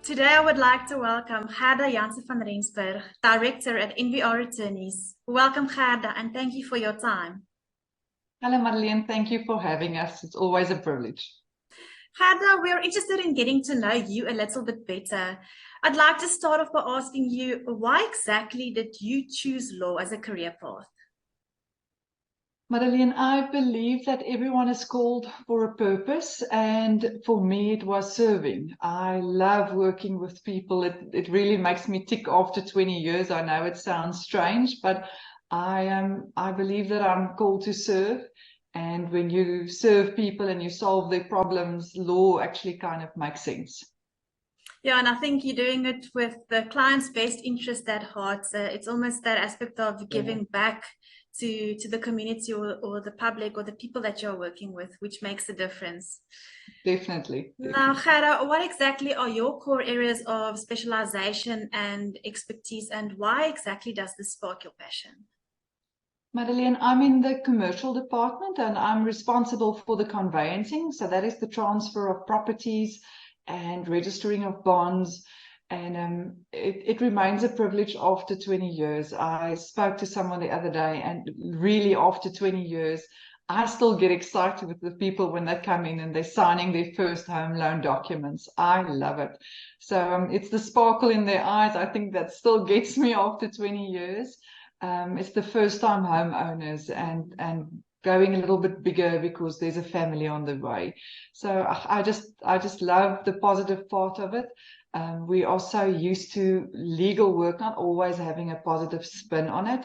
Today, I would like to welcome Gerda Janse van Rensburg, Director at NVR Attorneys. Welcome, Gerda, and thank you for your time. Hello, Madeleine. Thank you for having us. It's always a privilege. Gerda, we're interested in getting to know you a little bit better. I'd like to start off by asking you, why exactly did you choose law as a career path? Madeleine, I believe that everyone is called for a purpose, and for me, it was serving. I love working with people. It really makes me tick after 20 years. I know it sounds strange, but I believe that I'm called to serve. And when you serve people and you solve their problems, law actually kind of makes sense. Yeah, and I think you're doing it with the client's best interest at heart. So it's almost that aspect of giving back to the community or the public or the people that you're working with, which makes a difference. Definitely. Now, Gerda, what exactly are your core areas of specialization and expertise, and why exactly does this spark your passion? Madeleine, I'm in the commercial department and I'm responsible for the conveyancing. So that is the transfer of properties and registering of bonds. And it remains a privilege after 20 years. I spoke to someone the other day, and really after 20 years, I still get excited with the people when they come in and they're signing their first home loan documents. I love it. So it's the sparkle in their eyes. I think that still gets me after 20 years. It's the first time homeowners and going a little bit bigger because there's a family on the way. So I just love the positive part of it. We are so used to legal work not always having a positive spin on it,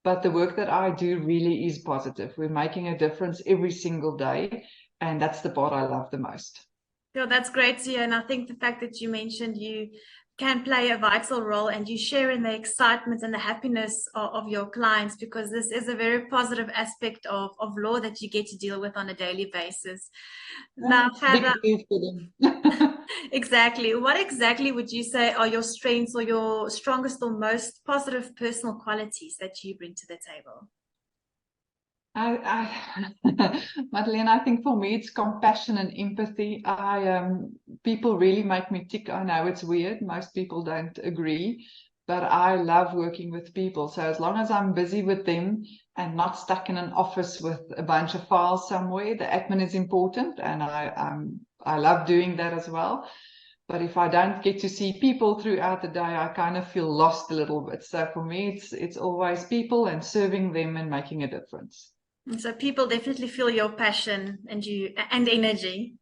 but the work that I do really is positive. We're making a difference every single day, and that's the part I love the most. Yeah, that's great to hear. And I think the fact that you mentioned you can play a vital role and you share in the excitement and the happiness of your clients, because this is a very positive aspect of law that you get to deal with on a daily basis. Now, Big Gerda, deal for them. exactly. What exactly would you say are your strengths or your strongest or most positive personal qualities that you bring to the table? Madeleine, I think for me it's compassion and empathy. People really make me tick. I know it's weird. Most people don't agree, but I love working with people. So as long as I'm busy with them and not stuck in an office with a bunch of files somewhere, the admin is important, and I love doing that as well. But if I don't get to see people throughout the day, I kind of feel lost a little bit. So for me, it's always people and serving them and making a difference. So people definitely feel your passion and you and energy.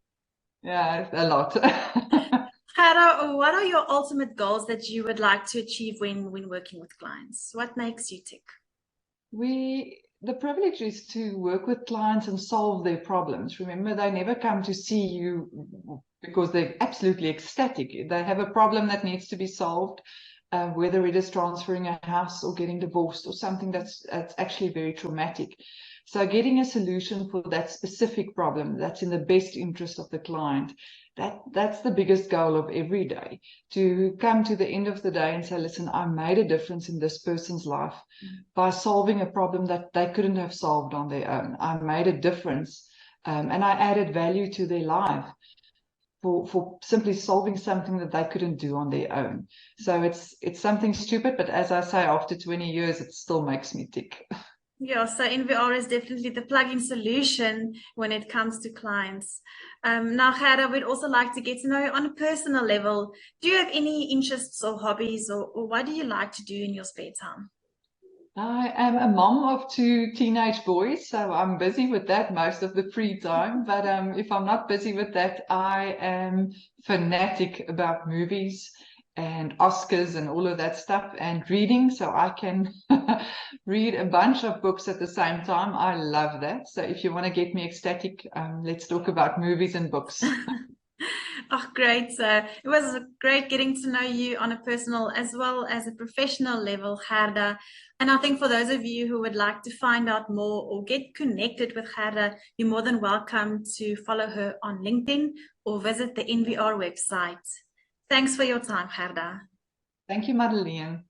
Yeah, a lot. Gerda, what are your ultimate goals that you would like to achieve when working with clients? What makes you tick? The privilege is to work with clients and solve their problems. Remember, they never come to see you because they're absolutely ecstatic. They have a problem that needs to be solved, whether it is transferring a house or getting divorced or something that's actually very traumatic. So getting a solution for that specific problem that's in the best interest of the client, that's the biggest goal of every day, to come to the end of the day and say, listen, I made a difference in this person's life by solving a problem that they couldn't have solved on their own. I made a difference, and I added value to their life for simply solving something that they couldn't do on their own. So it's something stupid, but as I say, after 20 years, it still makes me tick. Yeah, so NVR is definitely the plug-in solution when it comes to clients. Now, Gerda, we'd also like to get to know you on a personal level. Do you have any interests or hobbies, or what do you like to do in your spare time? I am a mom of two teenage boys, so I'm busy with that most of the free time. But if I'm not busy with that, I am fanatic about movies and Oscars and all of that stuff and reading. So I can read a bunch of books at the same time. I love that. So if you want to get me ecstatic, let's talk about movies and books. Oh, great. So it was great getting to know you on a personal as well as a professional level, Gerda. And I think for those of you who would like to find out more or get connected with Gerda, you're more than welcome to follow her on LinkedIn or visit the NVR website. Thanks for your time, Gerda. Thank you, Madeleine.